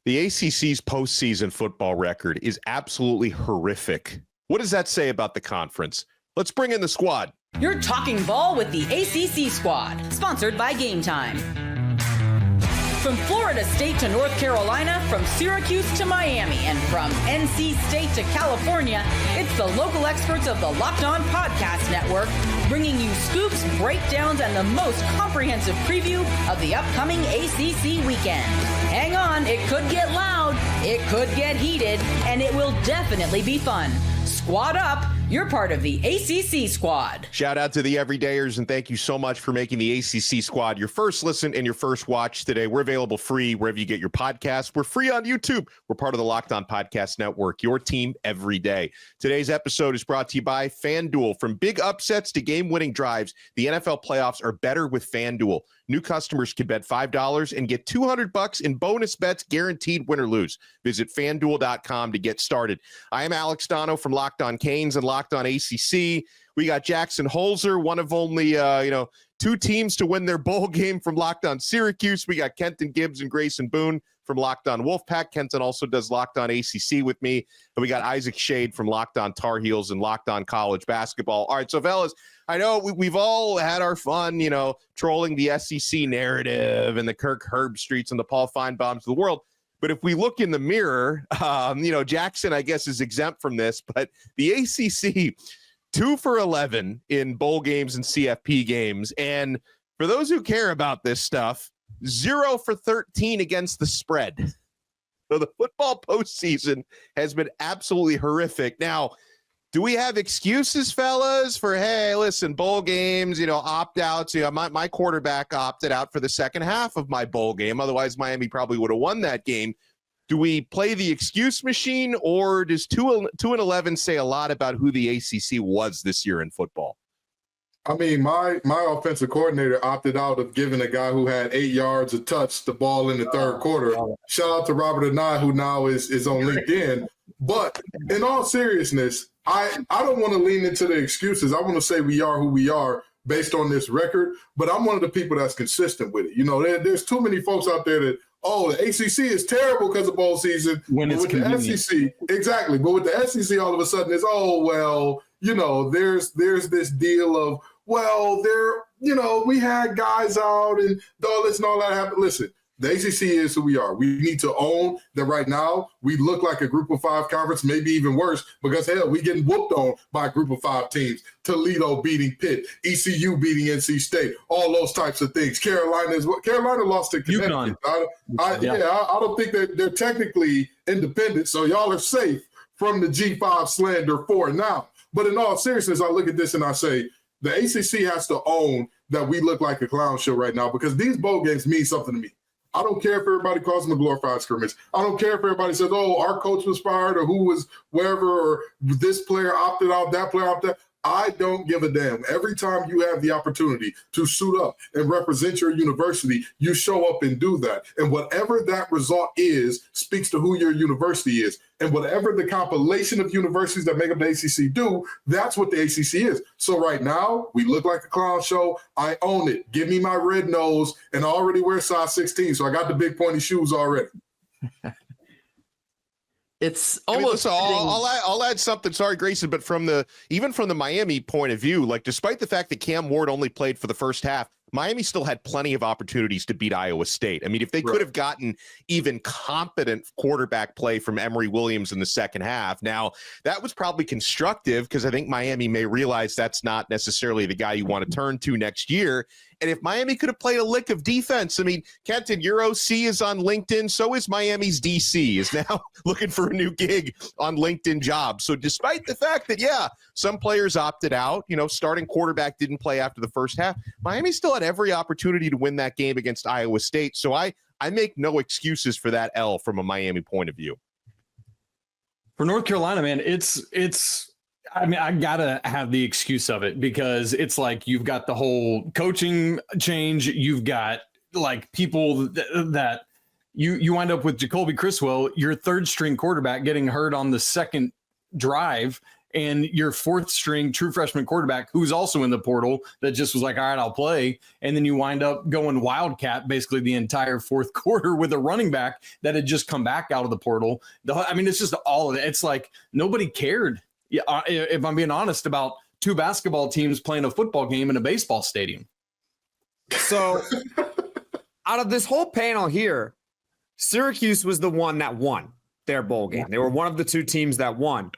The ACC's postseason football record is absolutely horrific. What does that say about the conference? Let's bring in the squad. You're talking ball with the ACC Squad, sponsored by Game Time. From Florida State to North Carolina, from Syracuse to Miami, and from NC State to California, it's the local experts of the Locked On Podcast Network, bringing you scoops, breakdowns, and the most comprehensive preview of the upcoming ACC weekend. Hang on, it could get loud, it could get heated, and it will definitely be fun. Squad up. You're part of the ACC Squad. Shout out to the everydayers, and thank you so much for making the ACC Squad your first listen and your first watch today. We're available free wherever you get your podcasts. We're free on YouTube. We're part of the Locked On Podcast Network, your team every day. Today's episode is brought to you by FanDuel. From big upsets to game-winning drives, the NFL playoffs are better with FanDuel. New customers can bet $5 and get $200 in bonus bets, guaranteed win or lose. Visit FanDuel.com to get started. I am Alex Donno from Locked On Canes and Locked On ACC. We got Jackson Holzer, one of only two teams to win their bowl game from Locked On Syracuse. We got Kenton Gibbs and Grayson Boone from Locked On Wolfpack. Kenton also does Locked On ACC with me. And we got Isaac Shade from Locked On Tar Heels and Locked On College Basketball. All right, so fellas, I know we've all had our fun, trolling the SEC narrative and the Kirk Herbstreits and the Paul Feinbaums of the world. But if we look in the mirror, Jackson, I guess, is exempt from this. But the ACC, 2 for 11 in bowl games and CFP games. And for those who care about this stuff, 0 for 13 against the spread. So the football postseason has been absolutely horrific. Now, do we have excuses, fellas, for, hey, listen, bowl games, opt-outs? My quarterback opted out for the second half of my bowl game. Otherwise, Miami probably would have won that game. Do we play the excuse machine, or does 2-11 say a lot about who the ACC was this year in football? I mean, my offensive coordinator opted out of giving a guy who had 8 yards a touch the ball in the third quarter. Shout out to Robert Anai, who now is on LinkedIn. But in all seriousness, I don't want to lean into the excuses. I want to say we are who we are based on this record, but I'm one of the people that's consistent with it. There's too many folks out there that, the ACC is terrible because of bowl season. When it's convenient. The SEC, exactly. But with the SEC, all of a sudden it's, there's this deal of, we had guys out and all this and all that happened. Listen, the ACC is who we are. We need to own that right now. We look like a group of 5 conference, maybe even worse, because, hell, we getting whooped on by a group of 5 teams. Toledo beating Pitt, ECU beating NC State, all those types of things. Carolina lost to Connecticut. I don't think that they're technically independent, so y'all are safe from the G5 slander for now. But in all seriousness, I look at this and I say, the ACC has to own that we look like a clown show right now, because these bowl games mean something to me. I don't care if everybody calls them a glorified scrimmage. I don't care if everybody says, our coach was fired or who was wherever, or this player opted out, that player opted out. I don't give a damn. Every time you have the opportunity to suit up and represent your university, you show up and do that. And whatever that result is speaks to who your university is. And whatever the compilation of universities that make up the ACC do, that's what the ACC is. So right now, we look like a clown show. I own it. Give me my red nose, and I already wear size 16, so I got the big pointy shoes already. It's almost. I'll add something. Sorry, Grayson, but even from the Miami point of view, despite the fact that Cam Ward only played for the first half, Miami still had plenty of opportunities to beat Iowa State. I mean, if they could have gotten even competent quarterback play from Emory Williams in the second half, now that was probably constructive, because I think Miami may realize that's not necessarily the guy you want to turn to next year. And if Miami could have played a lick of defense, I mean, Kenton, your OC is on LinkedIn. So is Miami's DC, is now looking for a new gig on LinkedIn Jobs. So despite the fact that, some players opted out, starting quarterback didn't play after the first half, Miami still had every opportunity to win that game against Iowa State. So I make no excuses for that L from a Miami point of view. For North Carolina, man, I gotta have the excuse of it, because it's like you've got the whole coaching change. You've got people that you wind up with Jacoby Criswell, your third string quarterback, getting hurt on the second drive. and your fourth string true freshman quarterback, who's also in the portal, that just was like, all right, I'll play. And then you wind up going Wildcat basically the entire fourth quarter with a running back that had just come back out of the portal. It's just all of it. It's like nobody cared, if I'm being honest, about two basketball teams playing a football game in a baseball stadium. So out of this whole panel here, Syracuse was the one that won their bowl game. They were one of the two teams that won.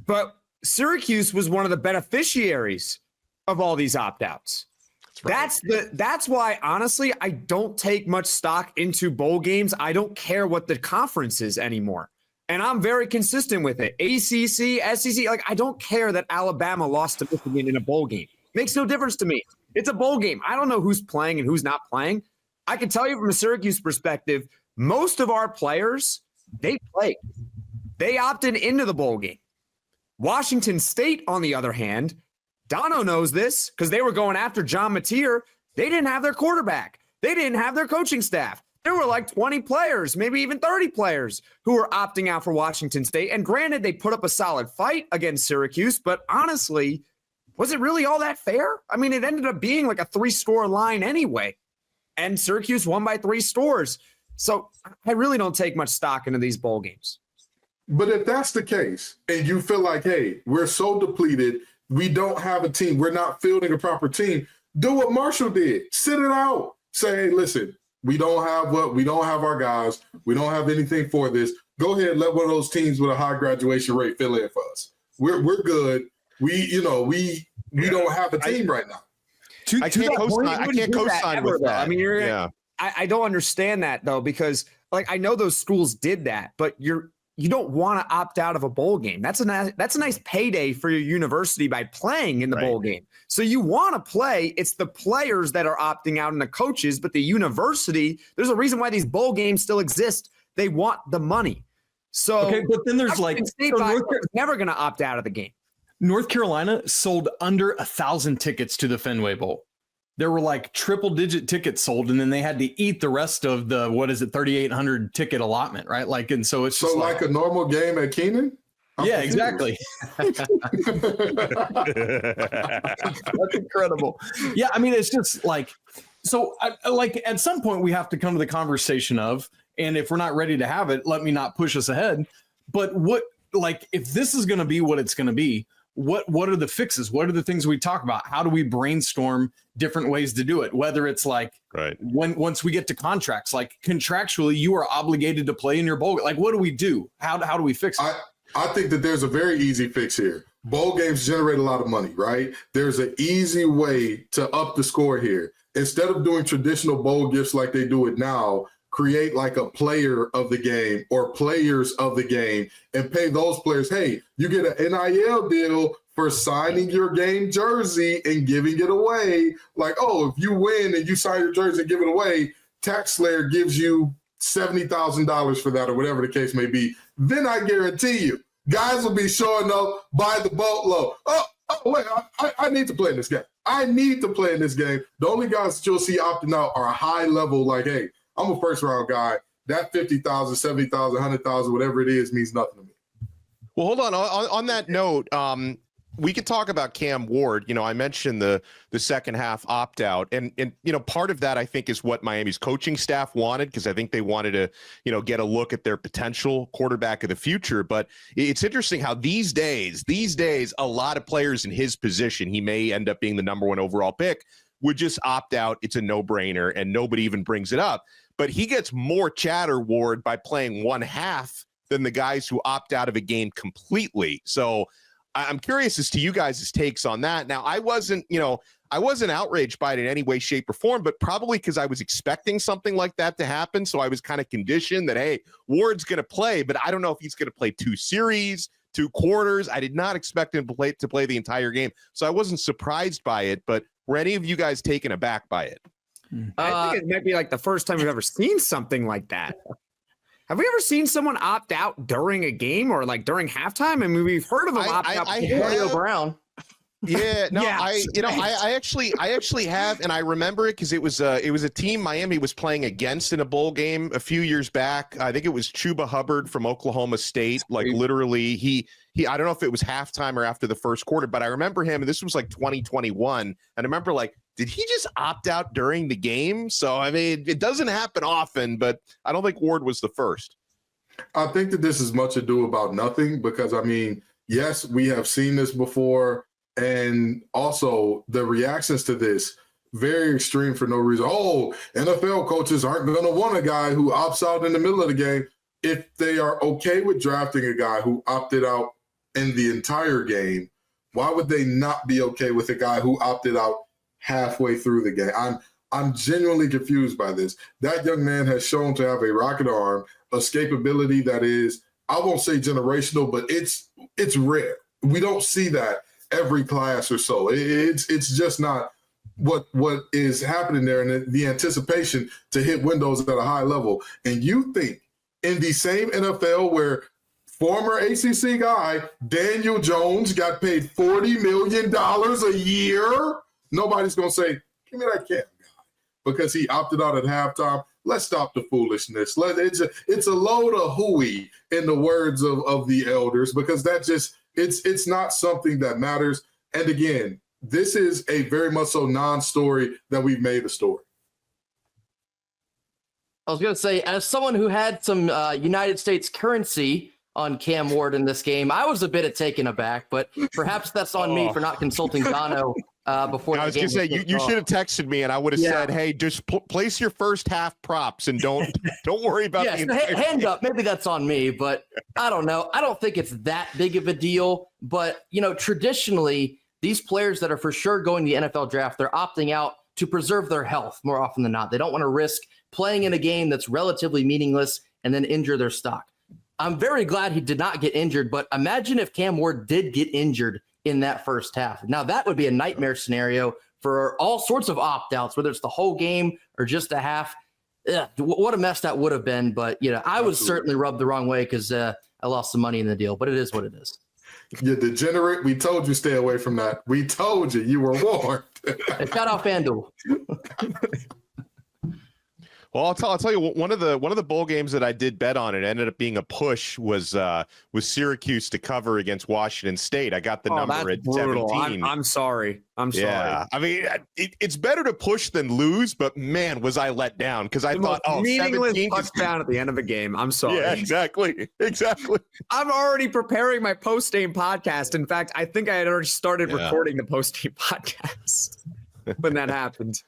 But Syracuse was one of the beneficiaries of all these opt-outs. That's right. That's why, honestly, I don't take much stock into bowl games. I don't care what the conference is anymore. And I'm very consistent with it. ACC, SEC, I don't care that Alabama lost to Michigan in a bowl game. Makes no difference to me. It's a bowl game. I don't know who's playing and who's not playing. I can tell you from a Syracuse perspective, most of our players, they played. They opted into the bowl game. Washington State, on the other hand, Donno knows this because they were going after John Mateer. They didn't have their quarterback. They didn't have their coaching staff. There were like 20 players, maybe even 30 players who were opting out for Washington State. And granted, they put up a solid fight against Syracuse, but honestly, was it really all that fair? I mean, it ended up being like a 3-score line anyway. And Syracuse won by 3 scores. So I really don't take much stock into these bowl games. But if that's the case, and you feel like, hey, we're so depleted, we don't have a team, we're not fielding a proper team, do what Marshall did. Sit it out. Say, hey, listen, we don't have our guys. We don't have anything for this. Go ahead, let one of those teams with a high graduation rate fill in for us. We're good. We don't have a team right now. I can't co-sign with that. I mean, I don't understand that though, because I know those schools did that, but you don't want to opt out of a bowl game. That's a nice payday for your university by playing in the bowl game. So you want to play. It's the players that are opting out and the coaches, but the university, there's a reason why these bowl games still exist. They want the money. So okay, but then there's State never going to opt out of the game. North Carolina sold under 1,000 tickets to the Fenway Bowl. There were triple-digit tickets sold, and then they had to eat the rest of the 3,800 ticket allotment, right? And so it's just like a normal game at Keenan. Yeah, exactly. That's incredible. Yeah, I mean, it's just so. At some point, we have to come to the conversation of, and if we're not ready to have it, let me not push us ahead. But if this is going to be what it's going to be, what are the fixes? What are the things we talk about? How do we brainstorm different ways to do it? Whether it's once we get to contracts, contractually, you are obligated to play in your bowl. What do we do? How do we fix it? I think that there's a very easy fix here. Bowl games generate a lot of money, right? There's an easy way to up the score here. Instead of doing traditional bowl gifts like they do it now, create a player of the game or players of the game and pay those players, hey, you get an NIL deal for signing your game jersey and giving it away. If you win and you sign your jersey and give it away, TaxSlayer gives you $70,000 for that or whatever the case may be. Then I guarantee you, guys will be showing up by the boatload. Wait, I need to play in this game. I need to play in this game. The only guys that you'll see opting out are high level, hey, I'm a first-round guy. That $50,000, $70,000, $100,000, whatever it is, means nothing to me. Well, hold on. On that note, we could talk about Cam Ward. I mentioned the second half opt-out. And part of that, I think, is what Miami's coaching staff wanted, because I think they wanted to, get a look at their potential quarterback of the future. But it's interesting how these days, a lot of players in his position, he may end up being the number 1 overall pick, would just opt out. It's a no-brainer, and nobody even brings it up. But he gets more chatter, Ward, by playing one half than the guys who opt out of a game completely. So I'm curious as to you guys' takes on that. Now, I wasn't outraged by it in any way, shape, or form, but probably because I was expecting something like that to happen. So I was kind of conditioned that, hey, Ward's going to play, but I don't know if he's going to play 2 series, 2 quarters. I did not expect him to play the entire game. So I wasn't surprised by it, but were any of you guys taken aback by it? I think it might be the first time we've ever seen something like that. Have we ever seen someone opt out during a game or during halftime? I mean, we've heard of them opt out. Antonio Brown. Yeah, no, Yes. I actually have, and I remember it because it was a team Miami was playing against in a bowl game a few years back. I think it was Chuba Hubbard from Oklahoma State. Like literally, he I don't know if it was halftime or after the first quarter, but I remember him, and this was like 2021, and I remember like, did he just opt out during the game? So I mean, it doesn't happen often, but I don't think Ward was the first. I think that this is much ado about nothing because, I mean, yes, we have seen this before. And also the reactions to this, very extreme for no reason. Oh, NFL coaches aren't going to want a guy who opts out in the middle of the game. If they are okay with drafting a guy who opted out in the entire game, why would they not be okay with a guy who opted out halfway through the game? I'm genuinely confused by this. That young man has shown to have a rocket arm, escapability that is, I won't say generational, but it's rare. We don't see that every class or so. It's just not what is happening there, and the anticipation to hit windows at a high level. And you think in the same NFL where former ACC guy Daniel Jones got paid $40 million a year, nobody's going to say, give me that Cam guy because he opted out at halftime. Let's stop the foolishness. It's a load of hooey, in the words of the elders, because that just it's not something that matters. And again, this is a very much so non-story that we've made a story. I was going to say, as someone who had some United States currency on Cam Ward in this game, I was a bit taken aback, but perhaps that's on me for not consulting Donno before. I was going to say, you should have texted me and I would have said, hey, just place your first half props and don't worry about hand up. Maybe that's on me, but I don't know. I don't think it's that big of a deal. But, traditionally, these players that are for sure going to the NFL draft, they're opting out to preserve their health more often than not. They don't want to risk playing in a game that's relatively meaningless and then injure their stock. I'm very glad he did not get injured, but imagine if Cam Ward did get injured in that first half. Now, that would be a nightmare scenario for all sorts of opt-outs, whether it's the whole game or just a half. Ugh, what a mess that would have been. But, I was certainly rubbed the wrong way because I lost some money in the deal, but it is what it is. You degenerate. We told you stay away from that. We told you. You were warned. Shout out FanDuel. Well, I'll tell you, one of the bowl games that I did bet on, it ended up being a push, was Syracuse to cover against Washington State. I got the number at brutal. 17. I'm sorry. Yeah, I mean, it's better to push than lose, but man, was I let down because I thought, meaningless 17 touchdown at the end of a game. I'm sorry. Yeah, exactly. I'm already preparing my post-game podcast. In fact, I think I had already started recording the post-game podcast when that happened.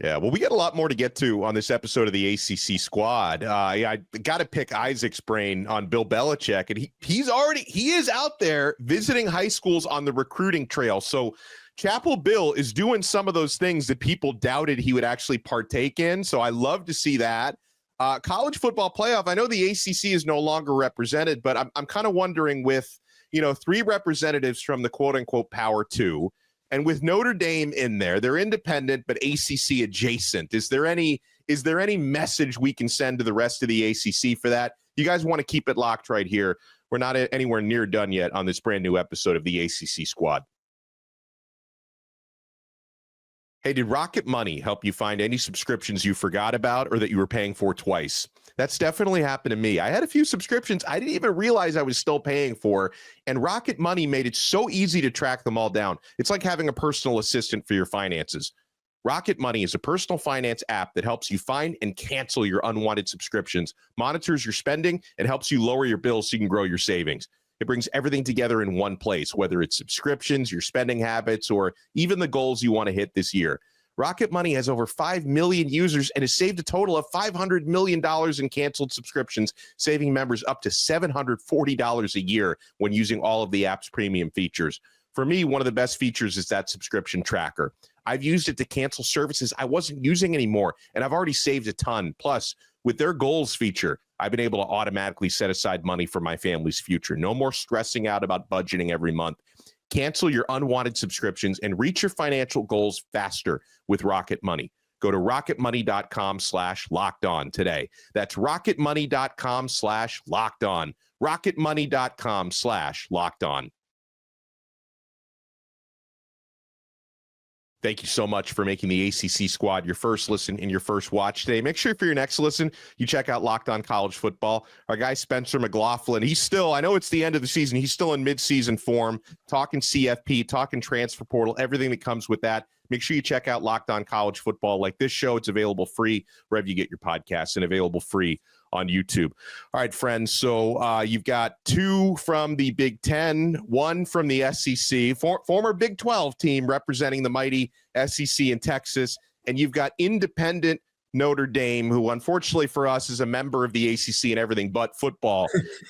Yeah, well, we got a lot more to get to on this episode of the ACC Squad. I got to pick Isaac's brain on Bill Belichick, and he is out there visiting high schools on the recruiting trail. So Chapel Bill is doing some of those things that people doubted he would actually partake in. So I love to see that. College football playoff. I know the ACC is no longer represented, but I'm kind of wondering with 3 representatives from the quote unquote Power 2. And with Notre Dame in there, they're independent but ACC adjacent. Is there any message we can send to the rest of the ACC for that? You guys want to keep it locked right here. We're not anywhere near done yet on this brand new episode of the ACC Squad. Hey, did Rocket Money help you find any subscriptions you forgot about or that you were paying for twice? That's definitely happened to me. I had a few subscriptions I didn't even realize I was still paying for, and Rocket Money made it so easy to track them all down. It's like having a personal assistant for your finances. Rocket Money is a personal finance app that helps you find and cancel your unwanted subscriptions, monitors your spending, and helps you lower your bills so you can grow your savings. It brings everything together in one place, whether it's subscriptions, your spending habits, or even the goals you want to hit this year. Rocket Money has over 5 million users and has saved a total of $500 million in canceled subscriptions, saving members up to $740 a year when using all of the app's premium features. For me, one of the best features is that subscription tracker. I've used it to cancel services I wasn't using anymore, and I've already saved a ton. Plus, with their goals feature, I've been able to automatically set aside money for my family's future. No more stressing out about budgeting every month. Cancel your unwanted subscriptions and reach your financial goals faster with Rocket Money. Go to rocketmoney.com/lockedon today. That's rocketmoney.com/lockedon. rocketmoney.com/lockedon. Thank you so much for making the ACC Squad your first listen and your first watch today. Make sure for your next listen, you check out Locked On College Football. Our guy Spencer McLaughlin, he's still, I know it's the end of the season, he's still in mid-season form, talking CFP, talking transfer portal, everything that comes with that. Make sure you check out Locked On College Football. Like this show, it's available free wherever you get your podcasts and available free on YouTube. All right, friends. So you've got 2 from the Big Ten, 1 from the SEC, former Big 12 team representing the mighty SEC in Texas, and you've got independent Notre Dame, who unfortunately for us is a member of the ACC and everything but football.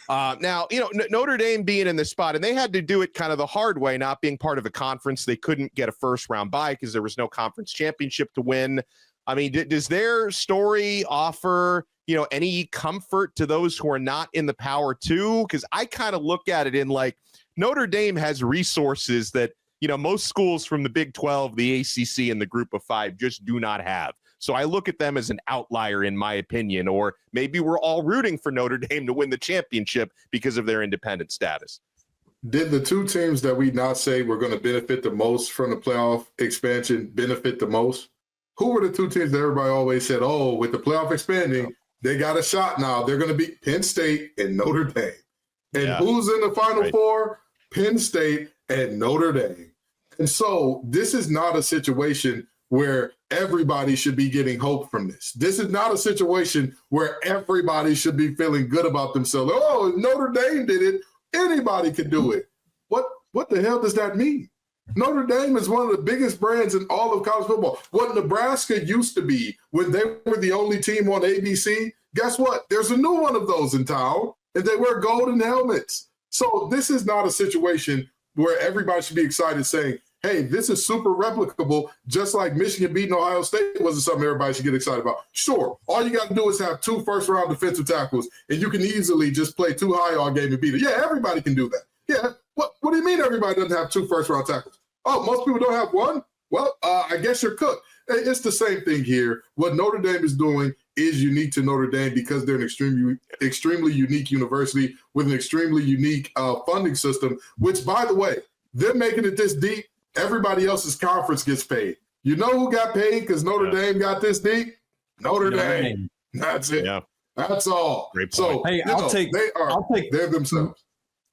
Now, Notre Dame being in this spot, and they had to do it kind of the hard way, not being part of a conference. They couldn't get a first round bye because there was no conference championship to win. I mean, does their story offer, any comfort to those who are not in the Power 2? Because I kind of look at it in like Notre Dame has resources that, most schools from the Big 12, the ACC, and the Group of 5 just do not have. So I look at them as an outlier, in my opinion, or maybe we're all rooting for Notre Dame to win the championship because of their independent status. Did the 2 teams that we not say were going to benefit the most from the playoff expansion benefit the most? Who were the 2 teams that everybody always said, oh, with the playoff expanding, they got a shot now. They're going to beat Penn State and Notre Dame. And who's in the Final Four? Penn State and Notre Dame. And so this is not a situation where everybody should be getting hope from this. This is not a situation where everybody should be feeling good about themselves. Oh, if Notre Dame did it, anybody could do it. What the hell does that mean? Notre Dame is one of the biggest brands in all of college football. What Nebraska used to be when they were the only team on ABC, guess what? There's a new one of those in town, and they wear golden helmets. So this is not a situation where everybody should be excited saying, hey, this is super replicable, just like Michigan beating Ohio State wasn't something everybody should get excited about. Sure, all you got to do is have 2 first-round defensive tackles, and you can easily just play 2 high all game and beat it. Yeah, everybody can do that. Yeah, what do you mean everybody doesn't have 2 first-round tackles? Oh, most people don't have 1? Well, I guess you're cooked. It's the same thing here. What Notre Dame is doing is unique to Notre Dame because they're an extremely unique university with an extremely unique funding system, which, by the way, they're making it this deep. Everybody else's conference gets paid. You know who got paid because Notre Dame got this deep? Notre Dame. That's it. Yeah. That's all. Great point. So hey, they're themselves.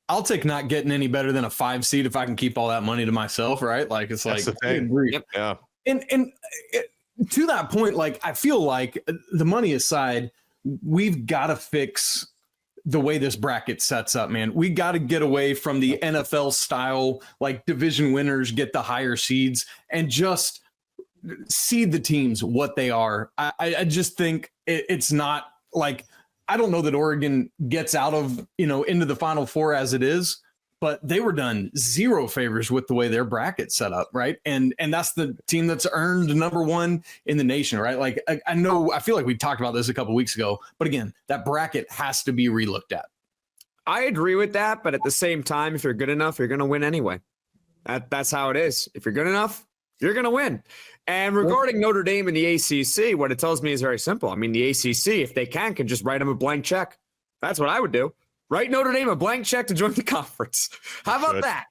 I'll take not getting any better than a 5 seed if I can keep all that money to myself, right? Like it's That's like the thing. yep. Yeah. And to that point, like I feel like the money aside, we've got to fix the way this bracket sets up, man. We got to get away from the NFL style, like division winners get the higher seeds and just seed the teams what they are. I just think it's not like, I don't know that Oregon gets out of, into the Final Four as it is, but they were done 0 favors with the way their bracket set up, right? And that's the team that's earned number 1 in the nation, right? Like I feel like we talked about this a couple weeks ago, but again, that bracket has to be relooked at. I agree with that, but at the same time, if you're good enough, you're going to win anyway. That's how it is. If you're good enough, you're going to win. And regarding Notre Dame and the ACC, what it tells me is very simple. I mean, the ACC, if they can just write them a blank check. That's what I would do. Write Notre Dame a blank check to join the conference. How about that?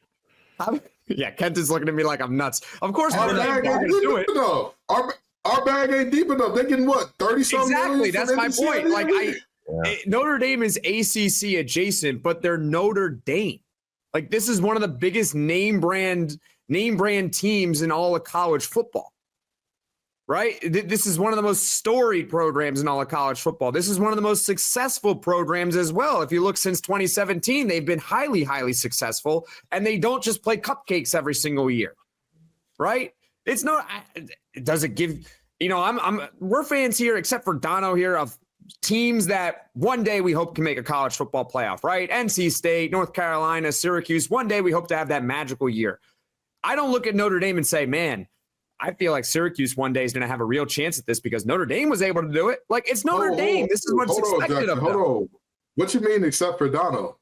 Yeah, Kent is looking at me like I'm nuts. Of course, our bag ain't deep enough. Our bag ain't deep enough. They getting what, 30-something million? Exactly, that's my point. Like Notre Dame is ACC adjacent, but they're Notre Dame. Like this is one of the biggest name brand teams in all of college football. Right? This is one of the most storied programs in all of college football. This is one of the most successful programs as well. If you look since 2017, they've been highly, highly successful, and they don't just play cupcakes every single year. Right? It's not, does it give, we're fans here, except for Donno here, of teams that one day we hope can make a college football playoff, right? NC State, North Carolina, Syracuse, one day we hope to have that magical year. I don't look at Notre Dame and say, man, I feel like Syracuse one day is going to have a real chance at this because Notre Dame was able to do it. Like, it's Notre Dame. This is what's expected of them. Hold on. What you mean except for Donno?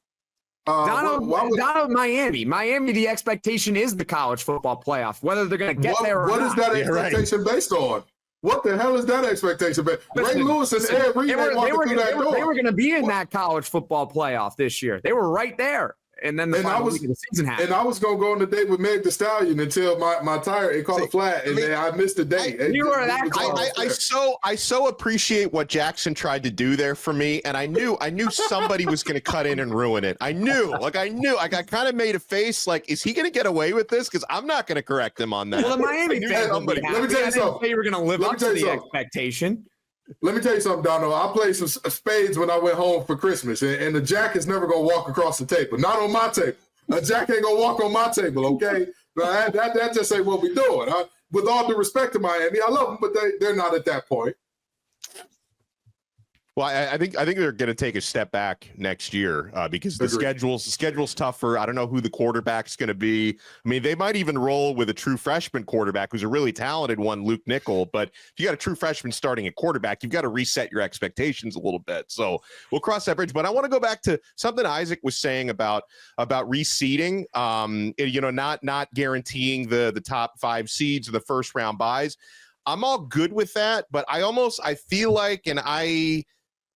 Donno, Miami. Miami, the expectation is the college football playoff, whether they're going to get there or not. What is that expectation based on? What the hell is that expectation based on? Ray Lewis and Ed Reed walking through that door. They were going to be in that college football playoff this year. They were right there. And then the final week of the season happened. And I was gonna go on a date with Meg Thee Stallion until my tire it caught a flat, and then I missed the date. I so appreciate what Jackson tried to do there for me, and I knew somebody was gonna cut in and ruin it. I kind of made a face like, is he gonna get away with this? Because I'm not gonna correct him on that. Well, the Miami fans, let me tell you something. You were gonna live up to the expectation. Let me tell you something, Donno. I played some spades when I went home for Christmas, and the jack is never going to walk across the table. Not on my table. A jack ain't going to walk on my table, okay? That just ain't what we doing. With all due respect to Miami, I love them, but they're not at that point. Well, I think they're going to take a step back next year because the schedule's tougher. I don't know who the quarterback's going to be. I mean, they might even roll with a true freshman quarterback who's a really talented one, Luke Nickel. But if you got a true freshman starting at quarterback, you've got to reset your expectations a little bit. So we'll cross that bridge. But I want to go back to something Isaac was saying about reseeding. Not guaranteeing the top 5 seeds or the first round buys. I'm all good with that, but I feel like,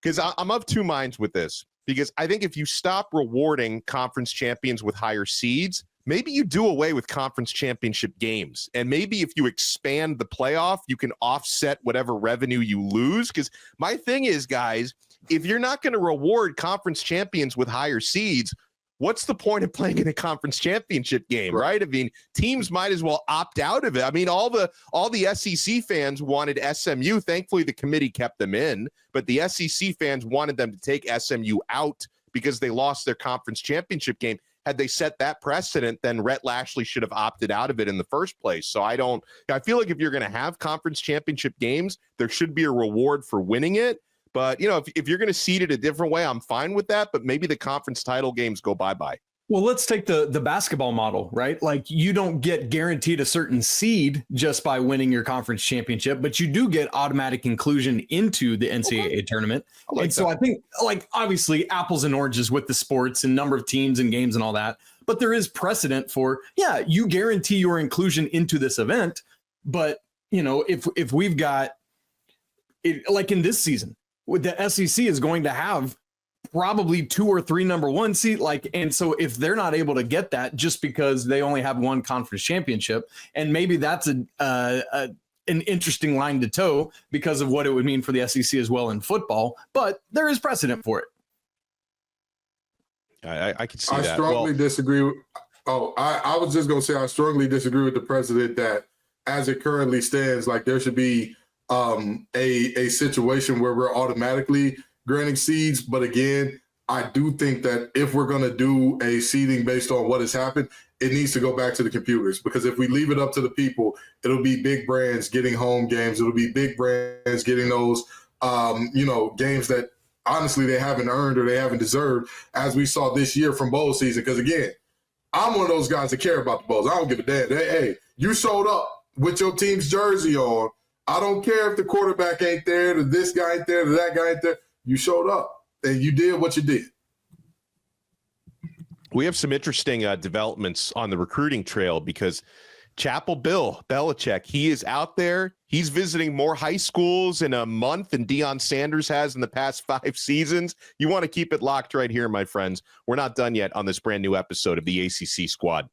because I'm of two minds with this, because I think if you stop rewarding conference champions with higher seeds, maybe you do away with conference championship games. And maybe if you expand the playoff, you can offset whatever revenue you lose. Because my thing is, guys, if you're not going to reward conference champions with higher seeds, what's the point of playing in a conference championship game, right? I mean, teams might as well opt out of it. I mean, all the SEC fans wanted SMU. Thankfully, the committee kept them in, but the SEC fans wanted them to take SMU out because they lost their conference championship game. Had they set that precedent, then Rhett Lashley should have opted out of it in the first place. So I feel like if you're going to have conference championship games, there should be a reward for winning it. But, if you're going to seed it a different way, I'm fine with that. But maybe the conference title games go bye-bye. Well, let's take the basketball model, right? Like, you don't get guaranteed a certain seed just by winning your conference championship, but you do get automatic inclusion into the NCAA tournament. So I think, obviously, apples and oranges with the sports and number of teams and games and all that. But there is precedent for, you guarantee your inclusion into this event. But, if we've got, like in this season, the SEC is going to have probably 2 or 3 number 1 seat, and so if they're not able to get that just because they only have one conference championship, and maybe that's an interesting line to toe because of what it would mean for the SEC as well in football, but there is precedent for it. I can see that. I strongly disagree. I was just going to say I strongly disagree with the president that as it currently stands, there should be a situation where we're automatically granting seeds. But again, I do think that if we're going to do a seeding based on what has happened, it needs to go back to the computers, because if we leave it up to the people, it'll be big brands getting home games. It'll be big brands getting those, games that honestly they haven't earned or they haven't deserved, as we saw this year from bowl season. Because again, I'm one of those guys that care about the bowls. I don't give a damn. Hey, you showed up with your team's jersey on. I don't care if the quarterback ain't there, or this guy ain't there, or that guy ain't there. You showed up, and you did what you did. We have some interesting developments on the recruiting trail because Chapel Bill Belichick, he is out there. He's visiting more high schools in a month than Deion Sanders has in the past 5 seasons. You want to keep it locked right here, my friends. We're not done yet on this brand new episode of the ACC Squad.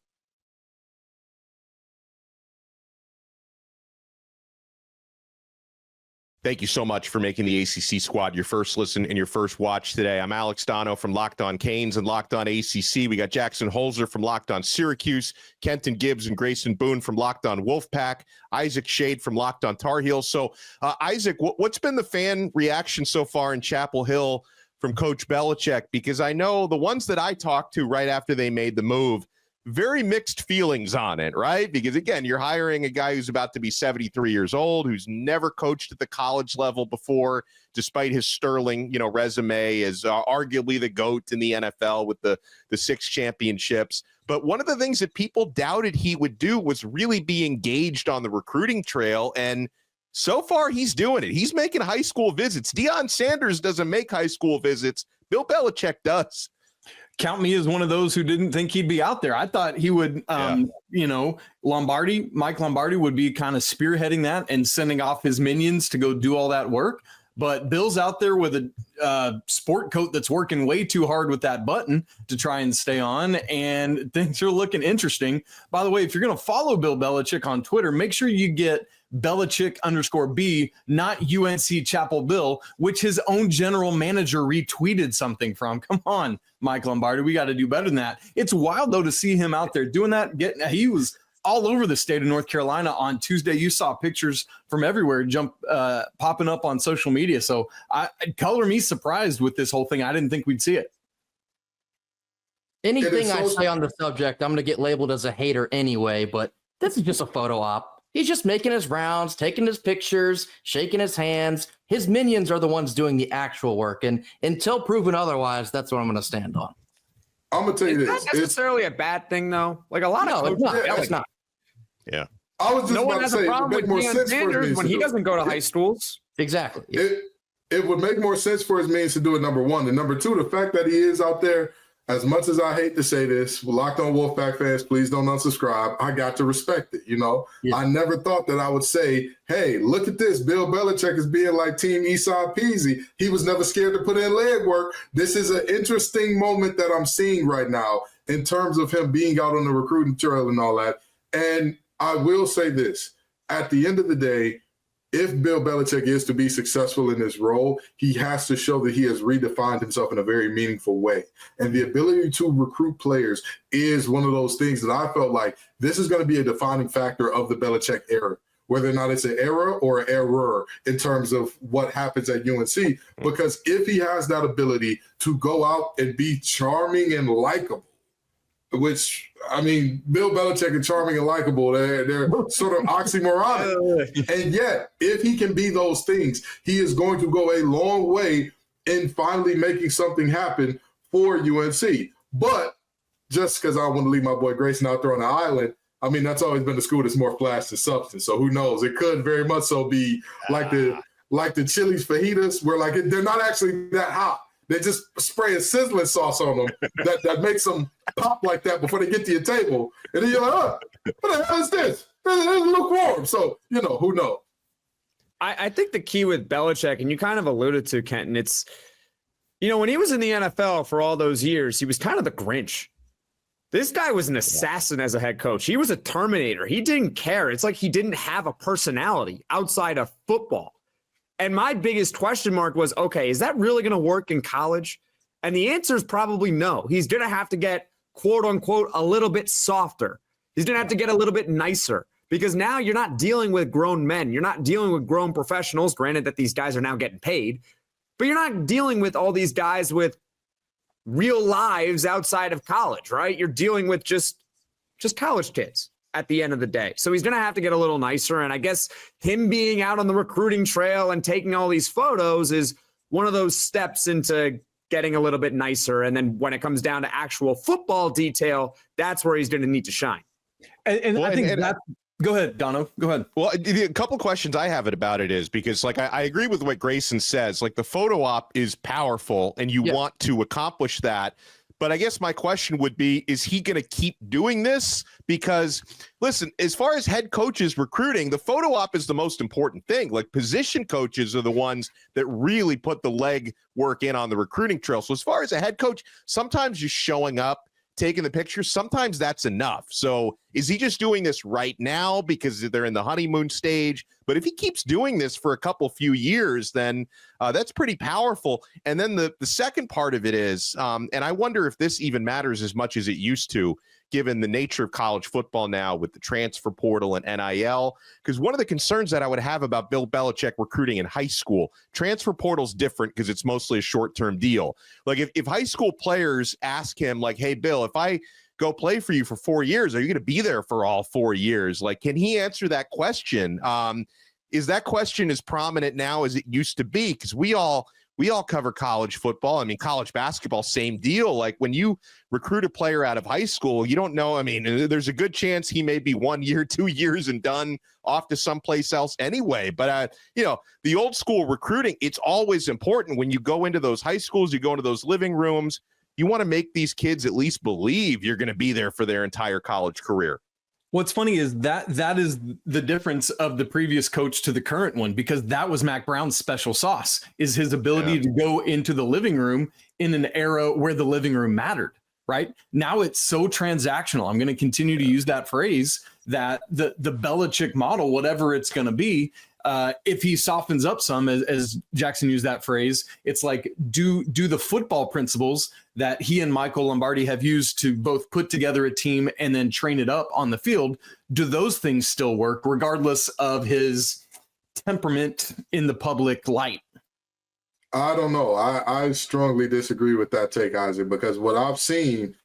Thank you so much for making the ACC Squad your first listen and your first watch today. I'm Alex Donno from Locked On Canes and Locked On ACC. We got Jackson Holzer from Locked On Syracuse, Kenton Gibbs and Grayson Boone from Locked On Wolfpack, Isaac Shade from Locked On Tar Heels. So, Isaac, what's been the fan reaction so far in Chapel Hill from Coach Belichick? Because I know the ones that I talked to right after they made the move, very mixed feelings on it, right? Because again, you're hiring a guy who's about to be 73 years old, who's never coached at the college level before, despite his sterling, resume as arguably the GOAT in the NFL with the 6 championships. But one of the things that people doubted he would do was really be engaged on the recruiting trail. And so far he's doing it. He's making high school visits. Deion Sanders doesn't make high school visits. Bill Belichick does. Count me as one of those who didn't think he'd be out there. I thought he would, Mike Lombardi would be kind of spearheading that and sending off his minions to go do all that work. But Bill's out there with a sport coat that's working way too hard with that button to try and stay on, and things are looking interesting. By the way, if you're going to follow Bill Belichick on Twitter, make sure you get Belichick_B, not UNC Chapel Bill, which his own general manager retweeted something from. Come on, Mike Lombardi, we got to do better than that. It's wild, though, to see him out there doing that. He was all over the state of North Carolina on Tuesday. You saw pictures from everywhere popping up on social media. So color me surprised with this whole thing. I didn't think we'd see it. Anything I say on the subject, I'm going to get labeled as a hater anyway, but this is just a photo op. He's just making his rounds, taking his pictures, shaking his hands. His minions are the ones doing the actual work. And until proven otherwise, that's what I'm going to stand on. I'm going to tell you this. It's not necessarily a bad thing, though. Like a lot of coaches, it's not. Yeah. I was just no one has a problem with Deion Sanders when he doesn't go to high schools. Exactly. It would make more sense for his means to do it, number one. And number two, the fact that he is out there, as much as I hate to say this, Locked On Wolfpack fans, please don't unsubscribe. I got to respect it, you know? Yeah. I never thought that I would say, hey, look at this. Bill Belichick is being like Team Esau Peasy. He was never scared to put in leg work. This is an interesting moment that I'm seeing right now in terms of him being out on the recruiting trail and all that. And I will say this. At the end of the day, if Bill Belichick is to be successful in this role, he has to show that he has redefined himself in a very meaningful way. And the ability to recruit players is one of those things that I felt like this is going to be a defining factor of the Belichick era, whether or not it's an era or an error in terms of what happens at UNC. Because if he has that ability to go out and be charming and likable, which, I mean, Bill Belichick and charming and likable, they're sort of oxymoronic. And yet, if he can be those things, he is going to go a long way in finally making something happen for UNC. But just because I want to leave my boy Grayson out there on the island, I mean, that's always been the school that's more flash than substance. So who knows? It could very much so be like the Chili's fajitas, where like they're not actually that hot. They just spray a sizzling sauce on them that makes them pop like that before they get to your table. And then you're like, oh, what the hell is this? It's lukewarm. So, you know, who knows? I think the key with Belichick, and you kind of alluded to, Kenton, it's, you know, when he was in the NFL for all those years, he was kind of the Grinch. This guy was an assassin as a head coach. He was a Terminator. He didn't care. It's like he didn't have a personality outside of football. And my biggest question mark was, okay, is that really going to work in college? And the answer is probably no. He's going to have to get, quote unquote, a little bit softer. He's going to have to get a little bit nicer, because now you're not dealing with grown men. You're not dealing with grown professionals. Granted that these guys are now getting paid, but you're not dealing with all these guys with real lives outside of college, right? You're dealing with just college kids at the end of the day. So he's going to have to get a little nicer. And I guess him being out on the recruiting trail and taking all these photos is one of those steps into getting a little bit nicer. And then when it comes down to actual football detail, that's where he's going to need to shine. And I think that's, go ahead, Donno. Go ahead. Well, a couple questions I have about it is because, like, I agree with what Grayson says. Like, the photo op is powerful, and you want to accomplish that. But I guess my question would be, is he going to keep doing this? Because, listen, as far as head coaches recruiting, the photo op is the most important thing. Like, position coaches are the ones that really put the leg work in on the recruiting trail. So as far as a head coach, sometimes just showing up, taking the pictures, sometimes that's enough. So is he just doing this right now because they're in the honeymoon stage? But if he keeps doing this for a few years, then that's pretty powerful. And then the second part of it is, and I wonder if this even matters as much as it used to, given the nature of college football now with the transfer portal and NIL, because one of the concerns that I would have about Bill Belichick recruiting in high school, transfer portal's different because it's mostly a short-term deal. Like if high school players ask him like, hey, Bill, if I go play for you for 4 years, are you going to be there for all 4 years? Like, can he answer that question? Is that question as prominent now as it used to be? Because we all cover college football. I mean, college basketball, same deal. Like when you recruit a player out of high school, you don't know. I mean, there's a good chance he may be 1 year, 2 years and done off to someplace else anyway. But, you know, the old school recruiting, it's always important when you go into those high schools, you go into those living rooms, you want to make these kids at least believe you're going to be there for their entire college career. What's funny is that is the difference of the previous coach to the current one, because that was Mac Brown's special sauce, is his ability to go into the living room in an era where the living room mattered, right? Now it's so transactional. I'm going to continue to use that phrase, that the Belichick model, whatever it's going to be, if he softens up some, as Jackson used that phrase, it's like, do the football principles that he and Michael Lombardi have used to both put together a team and then train it up on the field, do those things still work regardless of his temperament in the public light? I don't know. I strongly disagree with that take, Isaac, because what I've seen,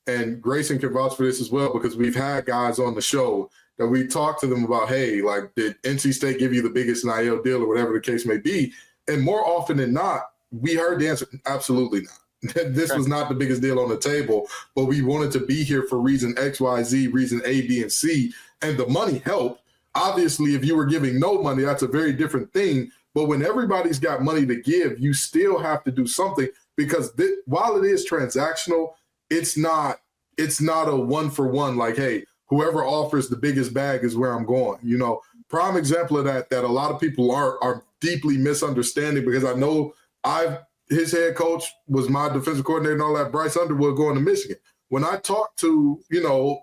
and Grayson can vouch for this as well, because we've had guys on the show that we talked to them about, hey, like, did NC State give you the biggest NIL deal or whatever the case may be? And more often than not, we heard the answer, absolutely not. This was not the biggest deal on the table, but we wanted to be here for reason X, Y, Z, reason A, B, and C, and the money helped. Obviously, if you were giving no money, that's a very different thing. But when everybody's got money to give, you still have to do something, because while it is transactional, it's not a one-for-one, like, hey, whoever offers the biggest bag is where I'm going. You know, prime example of that a lot of people are deeply misunderstanding, because I know his head coach was my defensive coordinator and all that, Bryce Underwood, going to Michigan. When I talked to, you know,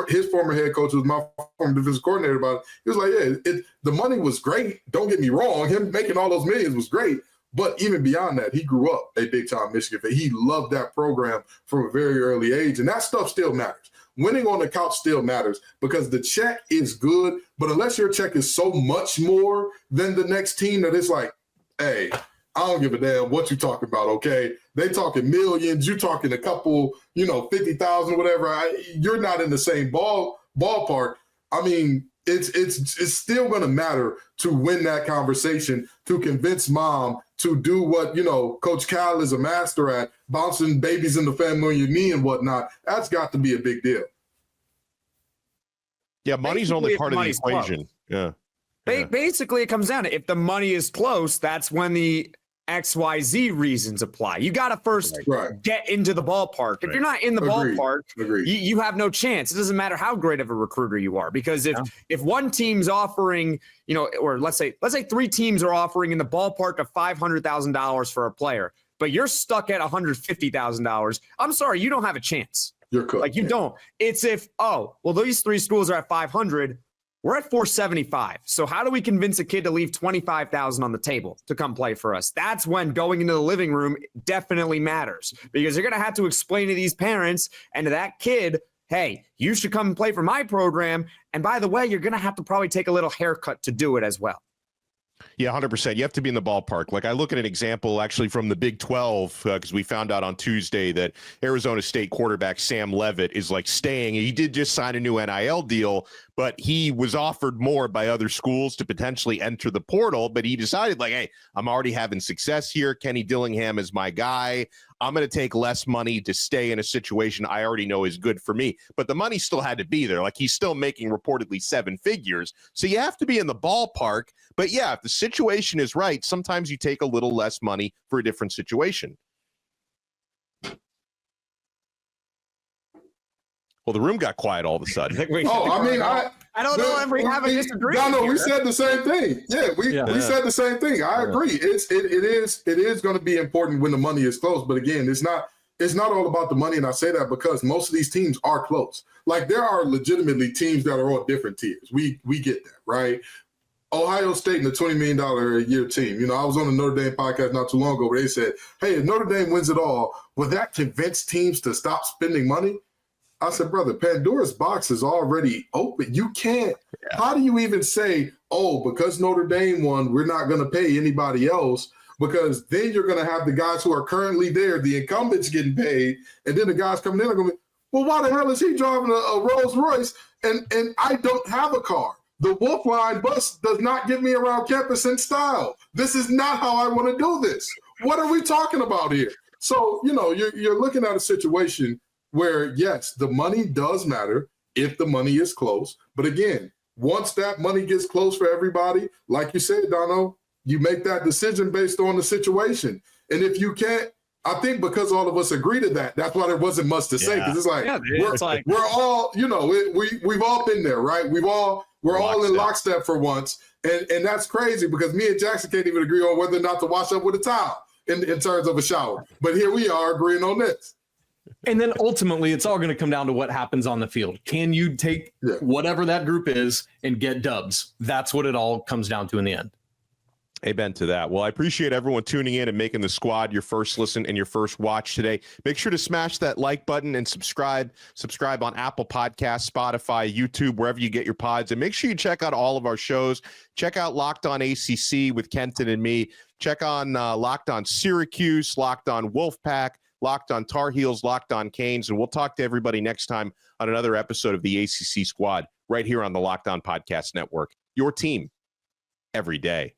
his former head coach, was my former defensive coordinator, about it, he was like, yeah, the money was great. Don't get me wrong. Him making all those millions was great. But even beyond that, he grew up a big-time Michigan fan. He loved that program from a very early age, and that stuff still matters. Winning on the couch still matters, because the check is good, but unless your check is so much more than the next team that it's like, hey, I don't give a damn what you talking about, okay? They talking millions, you talking a couple, 50,000, whatever. You're not in the same ballpark. I mean, it's still going to matter to win that conversation, to convince mom to do what, Coach Cal is a master at, bouncing babies in the family on your knee and whatnot. That's got to be a big deal. Yeah, money's only part of the equation. Yeah. Basically, it comes down to, if the money is close, that's when the XYZ reasons apply. You got to first get into the ballpark. If you're not in the ballpark, you have no chance. It doesn't matter how great of a recruiter you are, because if one team's offering, or let's say 3 teams are offering in the ballpark of $500,000 for a player, but you're stuck at $150,000, I'm sorry, you don't have a chance. You're cooked. Like, you don't. It's if, these 3 schools are at 500. We're at 475. So how do we convince a kid to leave 25,000 on the table to come play for us? That's when going into the living room definitely matters, because you're going to have to explain to these parents and to that kid, hey, you should come and play for my program. And by the way, you're going to have to probably take a little haircut to do it as well. Yeah, 100%. You have to be in the ballpark. Like, I look at an example actually from the Big 12, because we found out on Tuesday that Arizona State quarterback Sam Leavitt is like staying. He did just sign a new NIL deal, but he was offered more by other schools to potentially enter the portal. But he decided, like, hey, I'm already having success here. Kenny Dillingham is my guy. I'm going to take less money to stay in a situation I already know is good for me. But the money still had to be there. Like, he's still making reportedly 7 figures. So you have to be in the ballpark. But yeah, if the situation is right, sometimes you take a little less money for a different situation. Well, the room got quiet all of a sudden. I don't know if we have a disagreement. No, we said the same thing. Yeah, we said the same thing. I agree. It is going to be important when the money is close. But again, it's not all about the money. And I say that because most of these teams are close. Like, there are legitimately teams that are on different tiers. We get that, right? Ohio State and the $20 million a year team. I was on the Notre Dame podcast not too long ago where they said, hey, if Notre Dame wins it all, will that convince teams to stop spending money? I said, brother, Pandora's box is already open. You can't. Yeah. How do you even say, because Notre Dame won, we're not going to pay anybody else? Because then you're going to have the guys who are currently there, the incumbents, getting paid, and then the guys coming in are going to be, well, why the hell is he driving a Rolls Royce and I don't have a car? The Wolf Line bus does not get me around campus in style. This is not how I want to do this. What are we talking about here? So, you're looking at a situation where, yes, the money does matter if the money is close. But again, once that money gets close for everybody, like you said, Donno, you make that decision based on the situation. And if you can't I think because all of us agree to that, that's why there wasn't much to say. Because it's like, we're all, we've all been there, right? We're all in lockstep for once. And that's crazy because me and Jackson can't even agree on whether or not to wash up with a towel in terms of a shower. But here we are agreeing on this. And then ultimately, it's all going to come down to what happens on the field. Can you take whatever that group is and get dubs? That's what it all comes down to in the end. Amen to that. Well, I appreciate everyone tuning in and making the squad your first listen and your first watch today. Make sure to smash that like button and subscribe. Subscribe on Apple Podcasts, Spotify, YouTube, wherever you get your pods. And make sure you check out all of our shows. Check out Locked On ACC with Kenton and me. Check on Locked On Syracuse, Locked On Wolfpack, Locked On Tar Heels, Locked On Canes. And we'll talk to everybody next time on another episode of the ACC Squad right here on the Locked On Podcast Network. Your team every day.